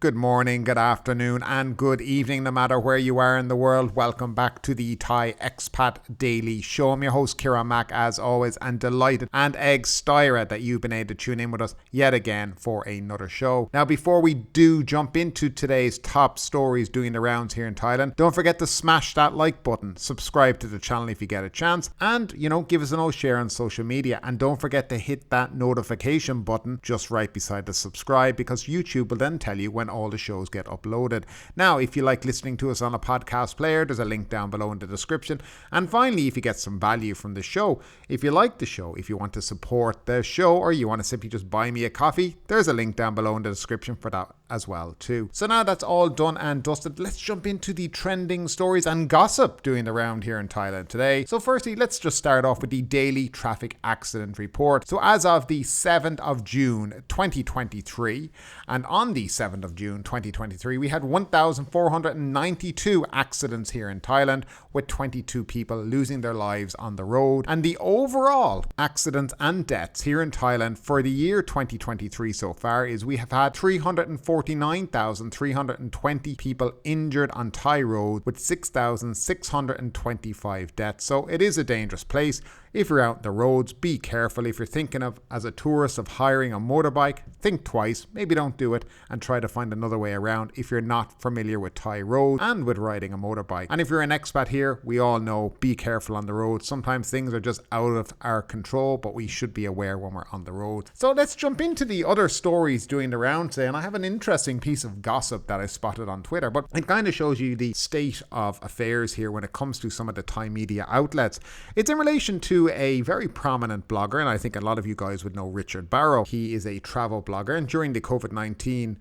Good morning, good afternoon, and good evening, no matter where you are in the world. Welcome back to the Thai Expat Daily Show. I'm your host, Kieran Mack, as always, and delighted and ecstatic that you've been able to tune in with us yet again for another show. Now, before we do jump into today's top stories doing the rounds here in Thailand, don't forget to smash that like button, subscribe to the channel if you get a chance, and, give us an old share on social media. And don't forget to hit that notification button just right beside the subscribe, because YouTube will then tell you when all the shows get uploaded. Now, if you like listening to us on a podcast player, there's a link down below in the description. And finally, if you get some value from the show, if you like the show, if you want to support the show, or you want to simply just buy me a coffee, there's a link down below in the description for that as well too. So now that's all done and dusted, let's jump into the trending stories and gossip doing the round here in Thailand today. So firstly, let's just start off with the daily traffic accident report. So as of the 7th of June 2023, and on the 7th of June 2023, we had 1,492 accidents here in Thailand, with 22 people losing their lives on the road. And the overall accidents and deaths here in Thailand for the year 2023 so far is we have had 349,320 people injured on Thai road, with 6,625 deaths. So it is a dangerous place. If you're out the roads, be careful. If you're thinking of, as a tourist, of hiring a motorbike, think twice. Maybe don't do it and try to find another way around if you're not familiar with Thai roads and with riding a motorbike. And if you're an expat here, we all know, be careful on the road. Sometimes things are just out of our control, but we should be aware when we're on the road. So let's jump into the other stories doing the round today. And I have an interesting piece of gossip that I spotted on Twitter, but it kind of shows you the state of affairs here when it comes to some of the Thai media outlets. It's in relation to a very prominent blogger, and I think a lot of you guys would know Richard Barrow. He is a travel blogger, and during the COVID-19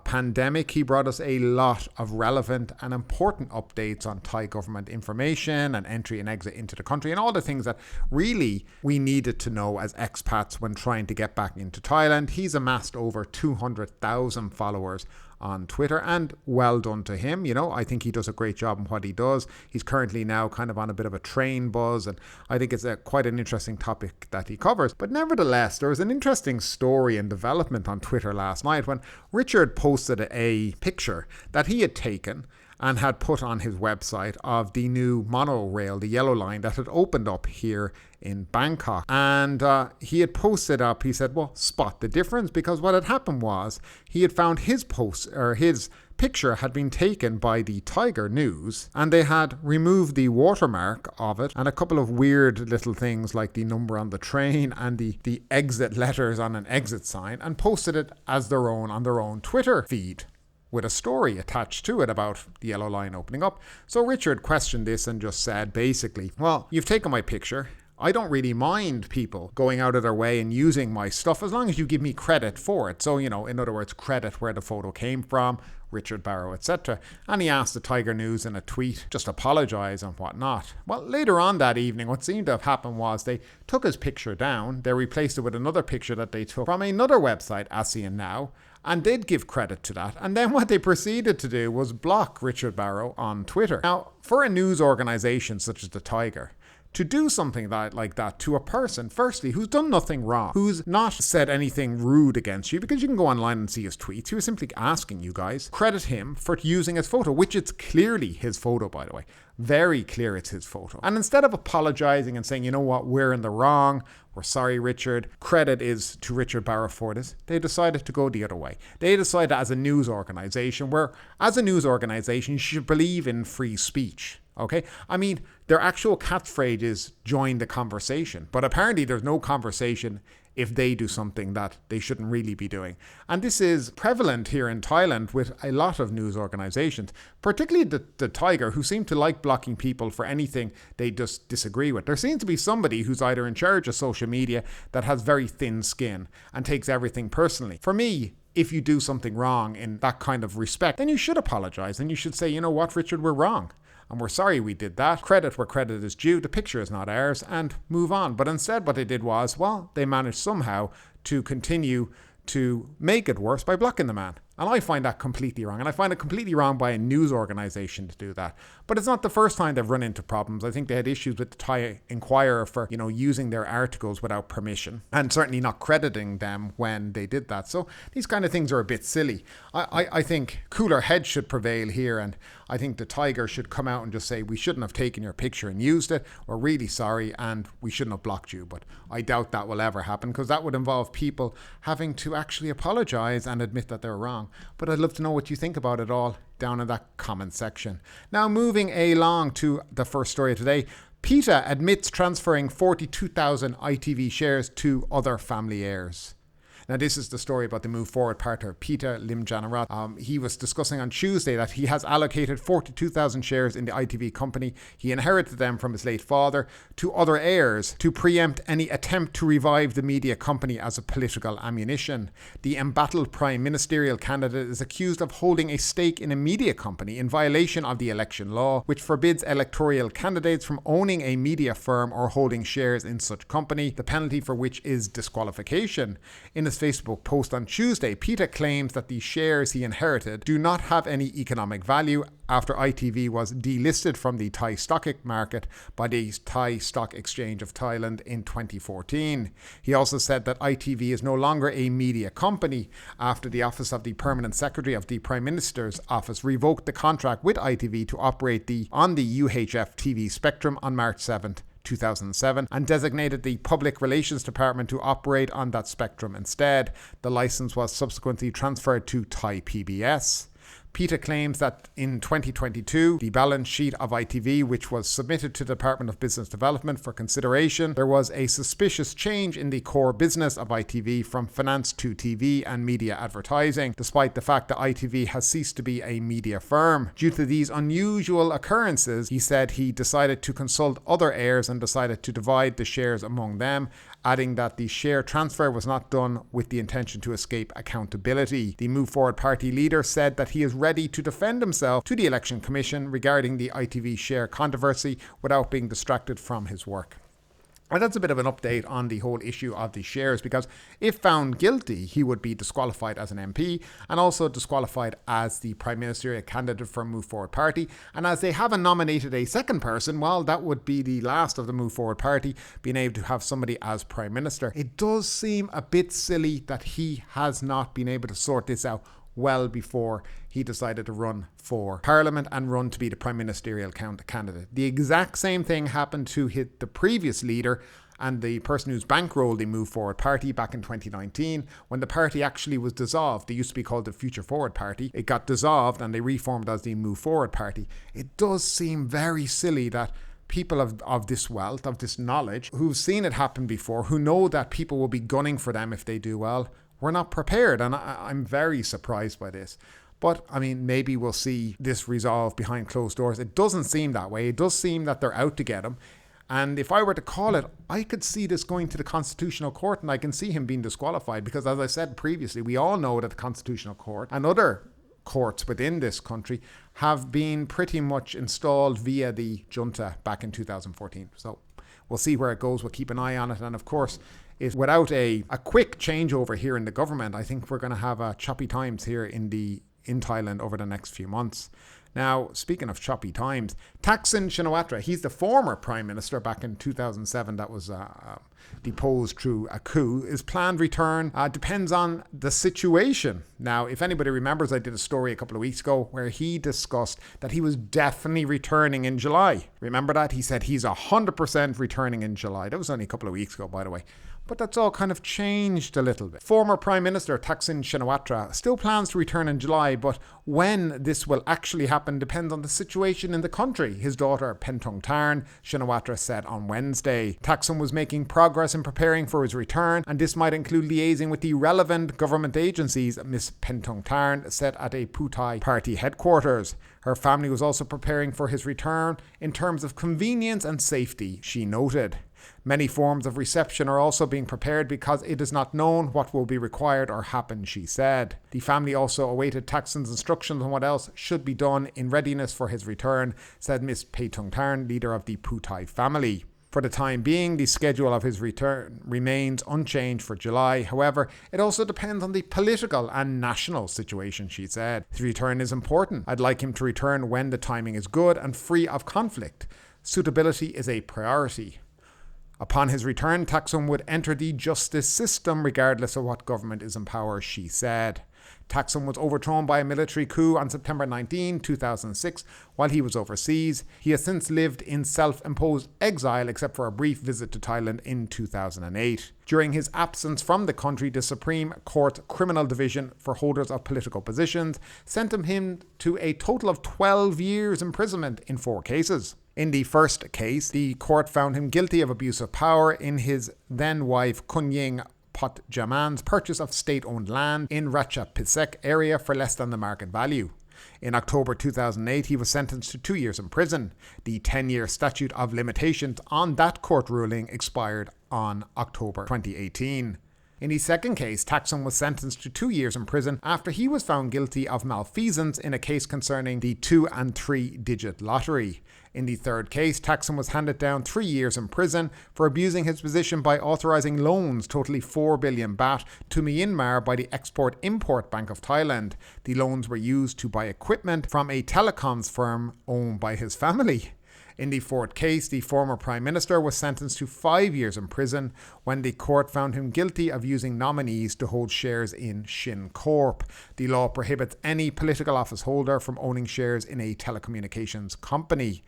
pandemic, he brought us a lot of relevant and important updates on Thai government information and entry and exit into the country, and all the things that really we needed to know as expats when trying to get back into Thailand. He's amassed over 200,000 followers on Twitter, and well done to him. I think he does a great job in what he does. He's currently now kind of on a bit of a train buzz, and I think it's quite an interesting topic that he covers. But nevertheless, there was an interesting story and development on Twitter last night when Richard posted a picture that he had taken and had put on his website of the new monorail, the yellow line that had opened up here in Bangkok. And he had posted up, he said, well, spot the difference, because what had happened was he had found his post, or his picture had been taken by the Tiger News, and they had removed the watermark of it and a couple of weird little things like the number on the train and the exit letters on an exit sign, and posted it as their own on their own Twitter feed, with a story attached to it about the yellow line opening up. So Richard questioned this and just said, basically, well, you've taken my picture. I don't really mind people going out of their way and using my stuff as long as you give me credit for it. So, in other words, credit where the photo came from, Richard Barrow, etc. And he asked the Tiger News in a tweet, just apologise and whatnot. Well, later on that evening, what seemed to have happened was they took his picture down. They replaced it with another picture that they took from another website, ASEAN Now, and they'd give credit to that. And then what they proceeded to do was block Richard Barrow on Twitter. Now, for a news organisation such as the Tiger, to do something like that to a person, firstly, who's done nothing wrong, who's not said anything rude against you, because you can go online and see his tweets. He was simply asking you guys, credit him for using his photo, which it's clearly his photo, by the way. Very clear it's his photo. And instead of apologizing and saying, you know what, we're in the wrong, we're sorry, Richard, credit is to Richard Barrow for this, they decided to go the other way. They decided, as a news organization, you should believe in free speech. Okay? I mean, their actual catchphrase is join the conversation. But apparently there's no conversation if they do something that they shouldn't really be doing. And this is prevalent here in Thailand with a lot of news organizations, particularly the Tiger, who seem to like blocking people for anything they just disagree with. There seems to be somebody who's either in charge of social media that has very thin skin and takes everything personally. For me, if you do something wrong in that kind of respect, then you should apologize and you should say, you know what, Richard, we're wrong. And we're sorry we did that. Credit where credit is due. The picture is not ours, and move on. But instead what they did was, well, they managed somehow to continue to make it worse by blocking the man. And I find that completely wrong. And I find it completely wrong by a news organisation to do that. But it's not the first time they've run into problems. I think they had issues with the Thai Inquirer for, using their articles without permission and certainly not crediting them when they did that. So these kind of things are a bit silly. I think cooler heads should prevail here, and I think the Tiger should come out and just say, we shouldn't have taken your picture and used it. We're really sorry, and we shouldn't have blocked you. But I doubt that will ever happen, because that would involve people having to actually apologise and admit that they're wrong. But I'd love to know what you think about it all down in that comment section. Now, moving along to the first story of today. Pita admits transferring 42,000 ITV shares to other family heirs. Now, this is the story about the Move Forward partner, Pita Limjaroenrat. He was discussing on Tuesday that he has allocated 42,000 shares in the ITV company. He inherited them from his late father to other heirs to preempt any attempt to revive the media company as a political ammunition. The embattled prime ministerial candidate is accused of holding a stake in a media company in violation of the election law, which forbids electoral candidates from owning a media firm or holding shares in such company, the penalty for which is disqualification. In his Facebook post on Tuesday, Pita claims that the shares he inherited do not have any economic value after ITV was delisted from the Thai stock market by the Thai Stock Exchange of Thailand in 2014. He also said that ITV is no longer a media company after the Office of the Permanent Secretary of the Prime Minister's Office revoked the contract with ITV to operate on the UHF TV spectrum on March 7th. 2007 and designated the Public Relations Department to operate on that spectrum instead. The license was subsequently transferred to Thai PBS. Pita claims that in 2022, the balance sheet of ITV, which was submitted to the Department of Business Development for consideration, there was a suspicious change in the core business of ITV from finance to TV and media advertising, despite the fact that ITV has ceased to be a media firm. Due to these unusual occurrences, he said he decided to consult other heirs and decided to divide the shares among them, adding that the share transfer was not done with the intention to escape accountability. The Move Forward party leader said that he is ready to defend himself to the Election Commission regarding the ITV share controversy without being distracted from his work. And that's a bit of an update on the whole issue of the shares, because if found guilty, he would be disqualified as an MP and also disqualified as the Prime Ministerial candidate for Move Forward Party. And as they haven't nominated a second person, well, that would be the last of the Move Forward Party being able to have somebody as Prime Minister. It does seem a bit silly that he has not been able to sort this out well before he decided to run for Parliament and run to be the Prime Ministerial candidate. The exact same thing happened to the previous leader and the person who's bankrolled the Move Forward Party back in 2019 when the party actually was dissolved. They used to be called the Future Forward Party. It got dissolved and they reformed as the Move Forward Party. It does seem very silly that people of this wealth, of this knowledge, who've seen it happen before, who know that people will be gunning for them if they do well, we're not prepared, and I'm very surprised by this. But, I mean, maybe we'll see this resolved behind closed doors. It doesn't seem that way. It does seem that they're out to get him. And if I were to call it, I could see this going to the Constitutional Court, and I can see him being disqualified because, as I said previously, we all know that the Constitutional Court and other courts within this country have been pretty much installed via the junta back in 2014. So we'll see where it goes. We'll keep an eye on it. And, of course, without a quick changeover here in the government, I think we're going to have choppy times here in Thailand over the next few months. Now, speaking of choppy times, Thaksin Shinawatra, he's the former Prime Minister back in 2007 that was deposed through a coup. His planned return depends on the situation. Now, if anybody remembers, I did a story a couple of weeks ago where he discussed that he was definitely returning in July. Remember that? He said he's 100% returning in July. That was only a couple of weeks ago, by the way. But that's all kind of changed a little bit. Former Prime Minister Thaksin Shinawatra still plans to return in July, but when this will actually happen depends on the situation in the country, his daughter Paetongtarn, Shinawatra said on Wednesday. Thaksin was making progress in preparing for his return, and this might include liaising with the relevant government agencies, Ms. Paetongtarn said at a Phut party headquarters. Her family was also preparing for his return in terms of convenience and safety, she noted. Many forms of reception are also being prepared because it is not known what will be required or happen, she said. The family also awaited Thaksin's instructions on what else should be done in readiness for his return, said Ms. Paetongtarn, leader of the Phut family. For the time being, the schedule of his return remains unchanged for July. However, it also depends on the political and national situation, she said. His return is important. I'd like him to return when the timing is good and free of conflict. Suitability is a priority. Upon his return, Thaksin would enter the justice system regardless of what government is in power, she said. Thaksin was overthrown by a military coup on September 19, 2006, while he was overseas. He has since lived in self-imposed exile except for a brief visit to Thailand in 2008. During his absence from the country, the Supreme Court's Criminal Division for holders of political positions sentenced him to a total of 12 years imprisonment in 4 cases. In the first case, the court found him guilty of abuse of power in his then-wife Ung-ing Jaman's purchase of state-owned land in Ratchapisek area for less than the market value. In October 2008, he was sentenced to 2 years in prison. The 10-year statute of limitations on that court ruling expired on October 2018. In the second case, Thaksin was sentenced to 2 years in prison after he was found guilty of malfeasance in a case concerning the 2- and 3-digit lottery. In the third case, Thaksin was handed down 3 years in prison for abusing his position by authorising loans totaling 4 billion baht to Myanmar by the Export-Import Bank of Thailand. The loans were used to buy equipment from a telecoms firm owned by his family. In the fourth case, the former Prime Minister was sentenced to 5 years in prison when the court found him guilty of using nominees to hold shares in Shin Corp. The law prohibits any political office holder from owning shares in a telecommunications company.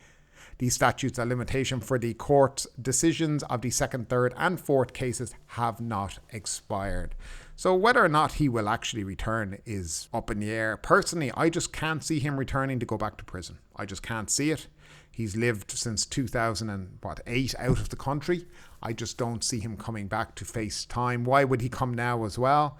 The statutes of limitation for the court's decisions of the second, third and fourth cases have not expired. So whether or not he will actually return is up in the air. Personally, I just can't see him returning to go back to prison. I just can't see it. He's lived since 2008 out of the country. I just don't see him coming back to face time. Why would he come now as well?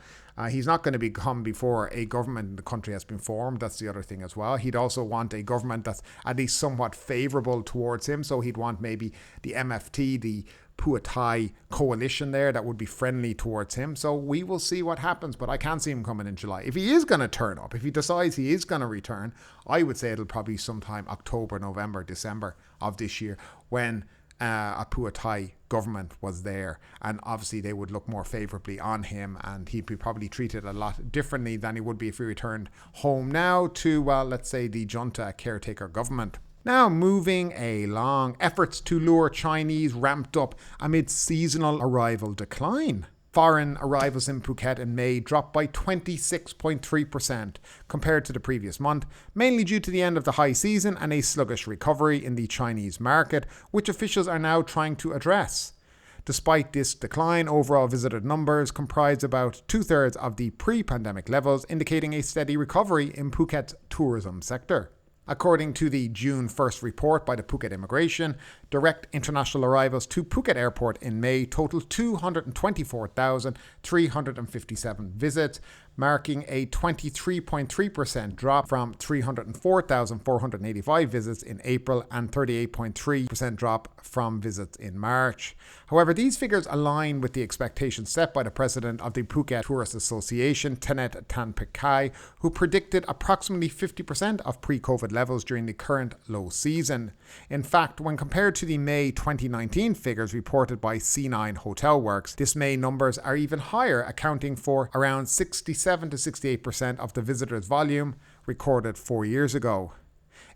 He's not going to come before a government in the country has been formed. That's the other thing as well. He'd also want a government that's at least somewhat favourable towards him. So he'd want maybe the MFT, the Phua Thai coalition there that would be friendly towards him. So we will see what happens, but I can't see him coming in July. If he is going to turn up, if he decides he is going to return, I would say it'll probably sometime October, November, December of this year when a Phua Thai government was there, and obviously they would look more favourably on him and he'd be probably treated a lot differently than he would be if he returned home now to, well, let's say the junta caretaker government. Now moving along, efforts to lure Chinese ramped up amid seasonal arrival decline. Foreign arrivals in Phuket in May dropped by 26.3% compared to the previous month, mainly due to the end of the high season and a sluggish recovery in the Chinese market, which officials are now trying to address. Despite this decline, overall visitor numbers comprise about 2/3 of the pre-pandemic levels, indicating a steady recovery in Phuket's tourism sector. According to the June 1st report by the Phuket Immigration, direct international arrivals to Phuket Airport in May totaled 224,357 visits, marking a 23.3% drop from 304,485 visits in April and 38.3% drop from visits in March. However, these figures align with the expectations set by the president of the Phuket Tourist Association, Tenet Tanpikai, who predicted approximately 50% of pre-COVID levels during the current low season. In fact, when compared to the May 2019 figures reported by C9 Hotel Works, this May numbers are even higher, accounting for around 67 to 68% of the visitors' volume recorded 4 years ago.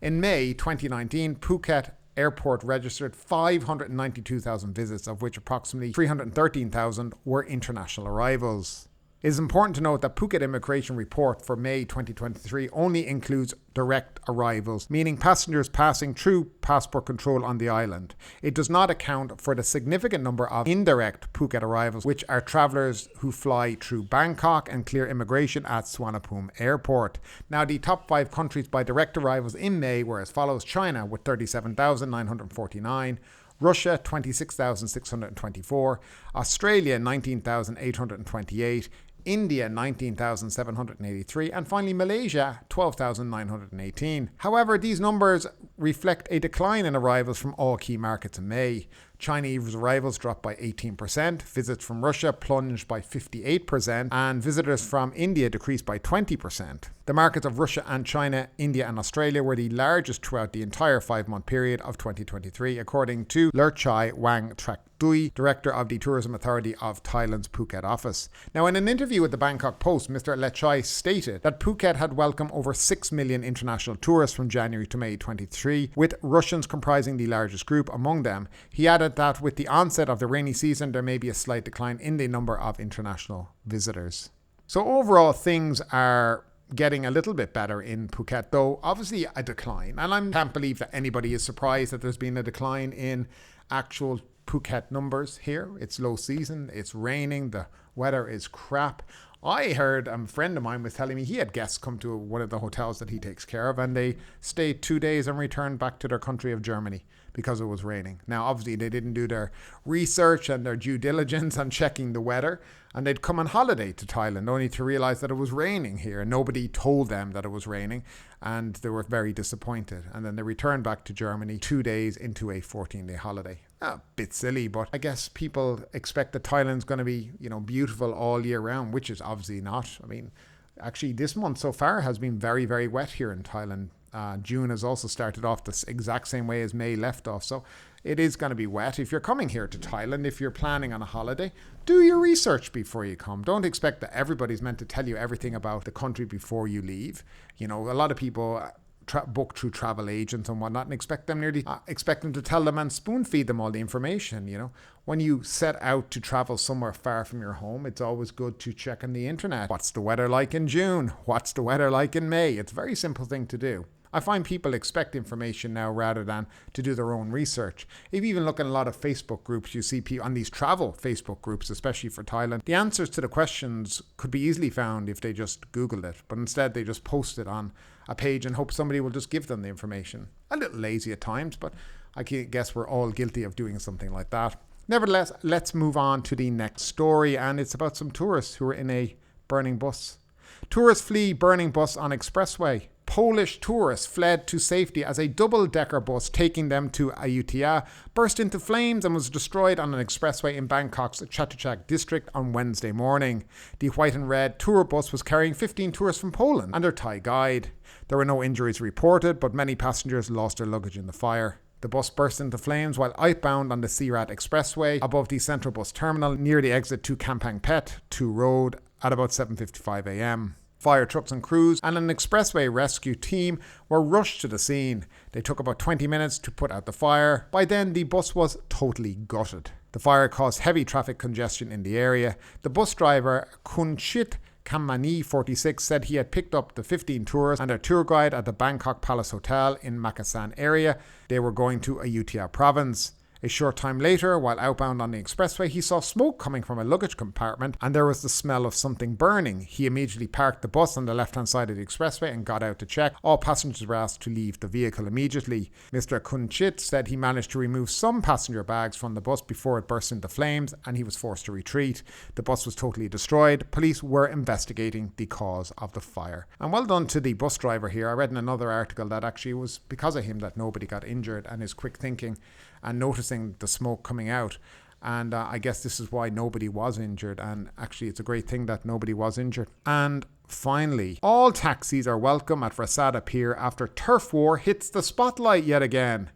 In May 2019, Phuket Airport registered 592,000 visits, of which approximately 313,000 were international arrivals. It is important to note that Phuket Immigration Report for May 2023 only includes direct arrivals, meaning passengers passing through passport control on the island. It does not account for the significant number of indirect Phuket arrivals, which are travellers who fly through Bangkok and clear immigration at Suvarnabhumi Airport. Now, the top 5 countries by direct arrivals in May were as follows: China with 37,949, Russia 26,624, Australia 19,828, India 19,783, and finally Malaysia 12,918. However, these numbers reflect a decline in arrivals from all key markets in May. Chinese arrivals dropped by 18%, visits from Russia plunged by 58%, and visitors from India decreased by 20%. The markets of Russia and China, India and Australia were the largest throughout the entire 5-month period of 2023, according to Lerchai Wangtrakdui, director of the Tourism Authority of Thailand's Phuket office. Now, in an interview with the Bangkok Post, Mr. Lerchai stated that Phuket had welcomed over 6 million international tourists from January to May 23, with Russians comprising the largest group among them. He added that with the onset of the rainy season, there may be a slight decline in the number of international visitors. So overall, things are getting a little bit better in Phuket, though obviously a decline. And I can't believe that anybody is surprised that there's been a decline in actual Phuket numbers here. It's low season, it's raining, the weather is crap. I heard a friend of mine was telling me he had guests come to one of the hotels that he takes care of, and they stayed 2 days and returned back to their country of Germany because it was raining. Now, obviously, they didn't do their research and their due diligence on checking the weather, and they'd come on holiday to Thailand only to realize that it was raining here, and nobody told them that it was raining, and they were very disappointed. And then they returned back to Germany 2 days into a 14-day holiday. A bit silly, but I guess people expect that Thailand's going to be, beautiful all year round, which is obviously not. I mean, actually, this month so far has been very, very wet here in Thailand. June has also started off the exact same way as May left off. So it is going to be wet. If you're coming here to Thailand, if you're planning on a holiday, do your research before you come. Don't expect that everybody's meant to tell you everything about the country before you leave. A lot of people book through travel agents and whatnot and expect them to tell them and spoon feed them all the information. When you set out to travel somewhere far from your home, it's always good to check on the internet. What's the weather like in June? What's the weather like in May? It's a very simple thing to do. I find people expect information now rather than to do their own research. If you even look at a lot of Facebook groups, you see people on these travel Facebook groups, especially for Thailand, the answers to the questions could be easily found if they just Googled it, but instead they just post it on a page and hope somebody will just give them the information. A little lazy at times, but I guess we're all guilty of doing something like that. Nevertheless, let's move on to the next story, and it's about some tourists who are in a burning bus. Tourists flee burning bus on expressway. Polish tourists fled to safety as a double-decker bus taking them to Ayutthaya burst into flames and was destroyed on an expressway in Bangkok's Chatuchak district on Wednesday morning. The white and red tour bus was carrying 15 tourists from Poland and their Thai guide. There were no injuries reported, but many passengers lost their luggage in the fire. The bus burst into flames while outbound on the Sirat Expressway above the central bus terminal near the exit to Kampang Pet 2 Road at about 7:55 a.m. Fire trucks and crews and an expressway rescue team were rushed to the scene. They took about 20 minutes to put out the fire. By then, the bus was totally gutted. The fire caused heavy traffic congestion in the area. The bus driver, Kunchit Kammani, 46, said he had picked up the 15 tourists and their tour guide at the Bangkok Palace Hotel in Makasan area. They were going to Ayutthaya province. A short time later, while outbound on the expressway, he saw smoke coming from a luggage compartment and there was the smell of something burning. He immediately parked the bus on the left-hand side of the expressway and got out to check. All passengers were asked to leave the vehicle immediately. Mr. Kunchit said he managed to remove some passenger bags from the bus before it burst into flames and he was forced to retreat. The bus was totally destroyed. Police were investigating the cause of the fire. And well done to the bus driver here. I read in another article that actually it was because of him that nobody got injured, and his quick thinking and noticing the smoke coming out. And I guess this is why nobody was injured. And actually, it's a great thing that nobody was injured. And finally, all taxis are welcome at Rasada Pier after turf war hits the spotlight yet again.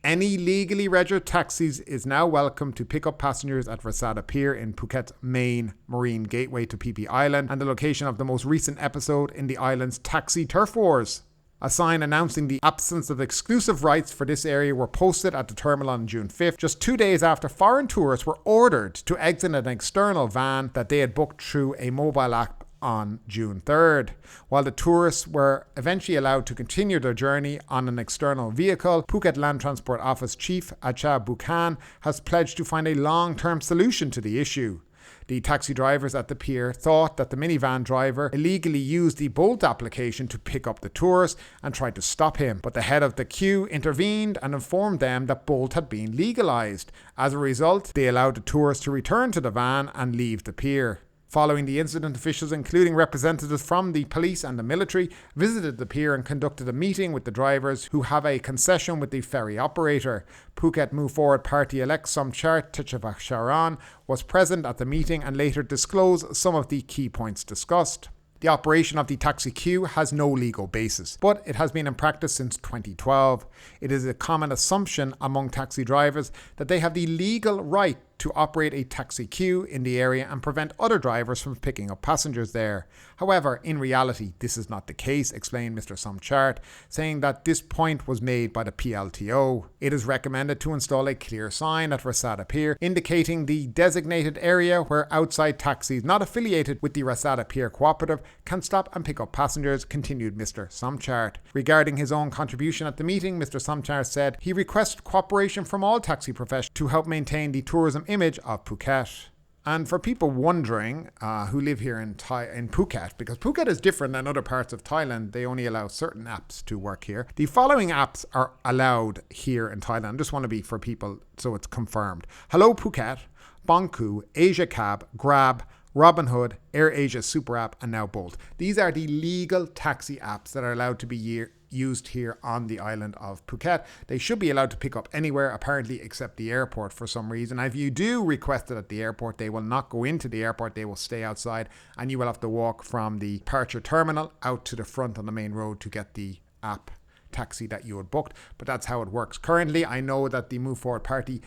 Any legally registered taxis is now welcome to pick up passengers at Rasada Pier in Phuket's main marine gateway to Phi Phi Island and the location of the most recent episode in the island's taxi turf wars. A sign announcing the absence of exclusive rights for this area were posted at the terminal on June 5th, just 2 days after foreign tourists were ordered to exit an external van that they had booked through a mobile app on June 3rd. While the tourists were eventually allowed to continue their journey on an external vehicle, Phuket Land Transport Office Chief Acha Bukhan has pledged to find a long-term solution to the issue. The taxi drivers at the pier thought that the minivan driver illegally used the Bolt application to pick up the tourists and tried to stop him, but the head of the queue intervened and informed them that Bolt had been legalized. As a result, they allowed the tourists to return to the van and leave the pier. Following the incident, officials, including representatives from the police and the military, visited the pier and conducted a meeting with the drivers who have a concession with the ferry operator. Phuket Move Forward Party-elect Somchart Limjaroenrat was present at the meeting and later disclosed some of the key points discussed. The operation of the taxi queue has no legal basis, but it has been in practice since 2012. It is a common assumption among taxi drivers that they have the legal right to operate a taxi queue in the area and prevent other drivers from picking up passengers there. However, in reality, this is not the case, explained Mr. Somchart, saying that this point was made by the PLTO. It is recommended to install a clear sign at Rasada Pier indicating the designated area where outside taxis not affiliated with the Rasada Pier Cooperative can stop and pick up passengers, continued Mr. Somchart. Regarding his own contribution at the meeting, Mr. Somchart said he requested cooperation from all taxi professionals to help maintain the tourism image of Phuket. And for people wondering who live here in Phuket, because Phuket is different than other parts of Thailand, they only allow certain apps to work here. The following apps are allowed here in Thailand. I just want to be for people so it's confirmed. Hello Phuket, Bonku, Asia Cab, Grab, Robinhood, AirAsia Super App, and now Bolt. These are the legal taxi apps that are allowed to be used here on the island of Phuket. They should be allowed to pick up anywhere, apparently, except the airport for some reason. If you do request it at the airport, they will not go into the airport. They will stay outside, and you will have to walk from the departure terminal out to the front on the main road to get the app taxi that you had booked. But that's how it works. Currently, I know that the Move Forward Party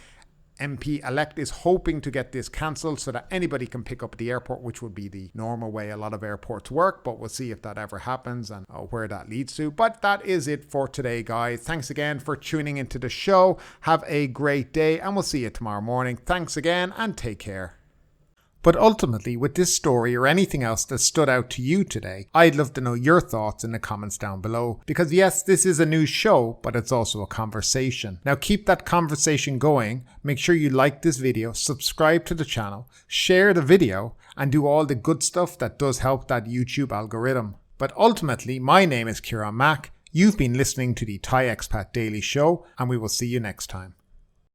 MP-elect is hoping to get this cancelled so that anybody can pick up at the airport, which would be the normal way a lot of airports work, but we'll see if that ever happens and where that leads to. But that is it for today, guys. Thanks again for tuning into the show. Have a great day, and we'll see you tomorrow morning. Thanks again, and take care. But ultimately, with this story or anything else that stood out to you today, I'd love to know your thoughts in the comments down below. Because yes, this is a news show, but it's also a conversation. Now keep that conversation going. Make sure you like this video, subscribe to the channel, share the video, and do all the good stuff that does help that YouTube algorithm. But ultimately, my name is Kieran Mack. You've been listening to the Thai Expat Daily Show, and we will see you next time.